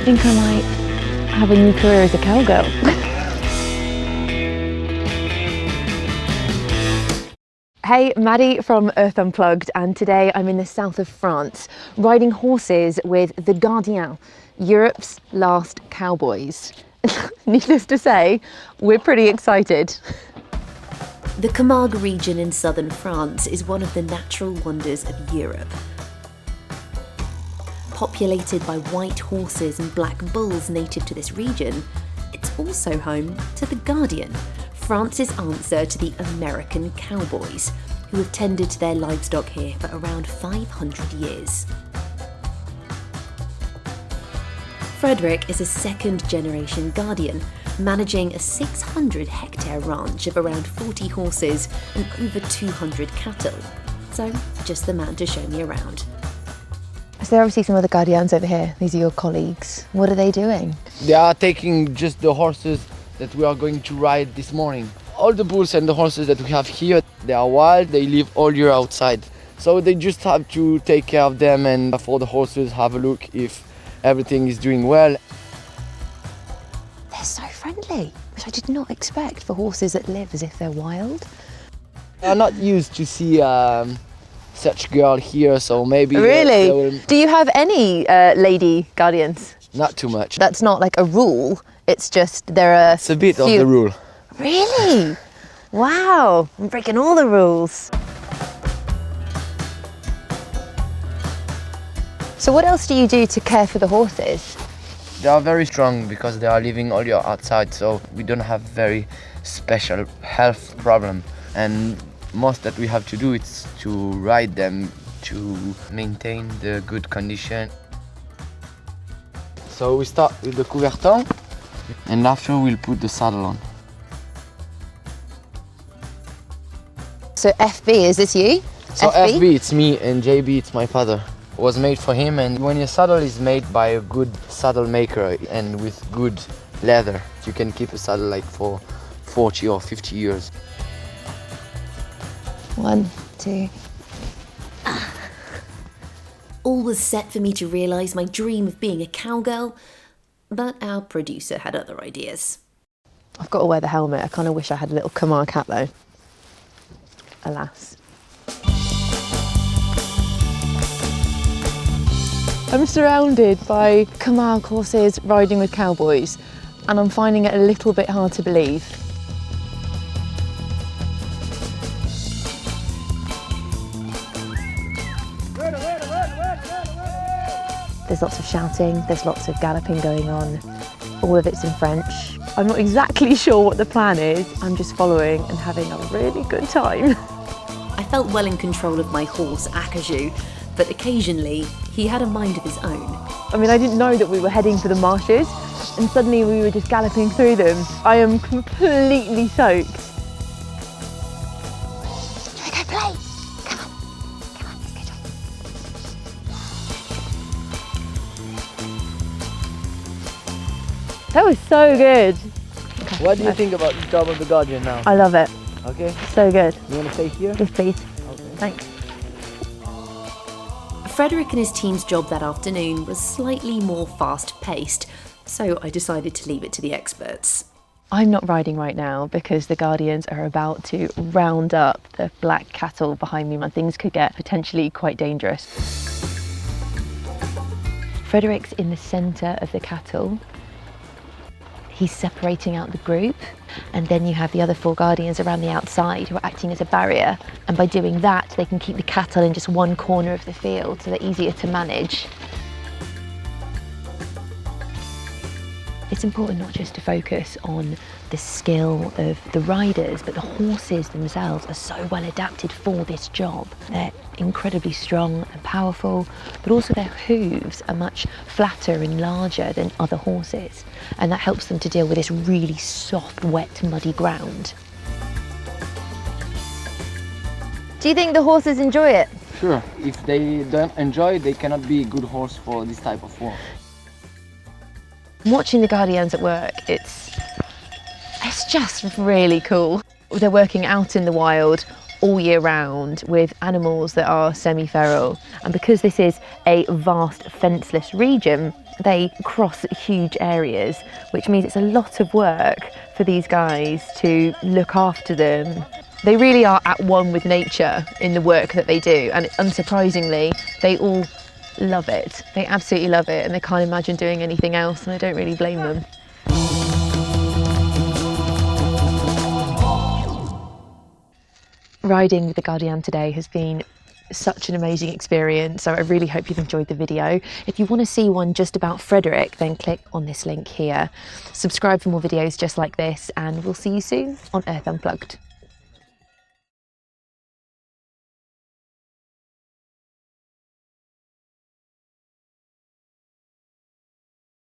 think I might have a new career as a cowgirl. Hey, Maddie from Earth Unplugged, and today I'm in the south of France, riding horses with the Gardiens, Europe's last cowboys. Needless to say, we're pretty excited. The Camargue region in southern France is one of the natural wonders of Europe. Populated by white horses and black bulls native to this region, it's also home to the Gardiens, France's answer to the American cowboys, who have tended to their livestock here for around 500 years. Frederick is a second-generation Gardien, managing a 600-hectare ranch of around 40 horses and over 200 cattle. So, just the man to show me around. So there are obviously some other Gardiens over here. These are your colleagues. What are they doing? They are taking just the horses that we are going to ride this morning. All the bulls and the horses that we have here, they are wild, they live all year outside. So they just have to take care of them and for the horses have a look if everything is doing well. They're so friendly, which I did not expect for horses that live as if they're wild. I'm not used to see such girl here, so maybe... Really? they will... Do you have any lady Gardiens? Not too much. That's not like a rule, it's just there are It's a bit few... of the rule. Really? Wow, I'm breaking all the rules. So what else do you do to care for the horses? They are very strong because they are living all year outside, so we don't have very special health problem. And most that we have to do is to ride them to maintain the good condition. So we start with the couverton, and after we'll put the saddle on. So FB, is this you? So FB, it's me, and JB, it's my father. It was made for him, and when your saddle is made by a good saddle maker and with good leather, you can keep a saddle like for 40 or 50 years. 1, 2. All was set for me to realise my dream of being a cowgirl, but our producer had other ideas. I've got to wear the helmet. I kind of wish I had a little Camargue hat though. Alas. I'm surrounded by Camargue horses riding with cowboys, and I'm finding it a little bit hard to believe. There's lots of shouting, there's lots of galloping going on. All of it's in French. I'm not exactly sure what the plan is. I'm just following and having a really good time. I felt well in control of my horse, Acajou, but occasionally he had a mind of his own. I mean, I didn't know that we were heading for the marshes, and suddenly we were just galloping through them. I am completely soaked. Should we go play? Come on, let's go. That was so good. Okay. What do you think about the job of the Guardian now? I love it. Okay, So good. you want to stay here? Yes, please. Okay. Thanks. Frederick and his team's job that afternoon was slightly more fast-paced, so I decided to leave it to the experts. I'm not riding right now because the Gardiens are about to round up the black cattle behind me and things could get potentially quite dangerous. Frederick's in the centre of the cattle. He's separating out the group, and then you have the other 4 Gardiens around the outside who are acting as a barrier, and by doing that they can keep the cattle in just one corner of the field so they're easier to manage. It's important not just to focus on the skill of the riders, but the horses themselves are so well adapted for this job. They're incredibly strong and powerful, but also their hooves are much flatter and larger than other horses, and that helps them to deal with this really soft, wet, muddy ground. Do you think the horses enjoy it? Sure. If they don't enjoy, they cannot be a good horse for this type of work. Watching the Gardiens at work, it's just really cool. They're working out in the wild all year round with animals that are semi-feral. And because this is a vast fenceless region, they cross huge areas, which means it's a lot of work for these guys to look after them. They really are at one with nature in the work that they do, and unsurprisingly, they all love it. They absolutely love it, and they can't imagine doing anything else, and I don't really blame them. Riding with the Guardian today has been such an amazing experience, so I really hope you've enjoyed the video. If you want to see one just about Frederick, then click on this link here. Subscribe for more videos just like this, and we'll see you soon on Earth Unplugged.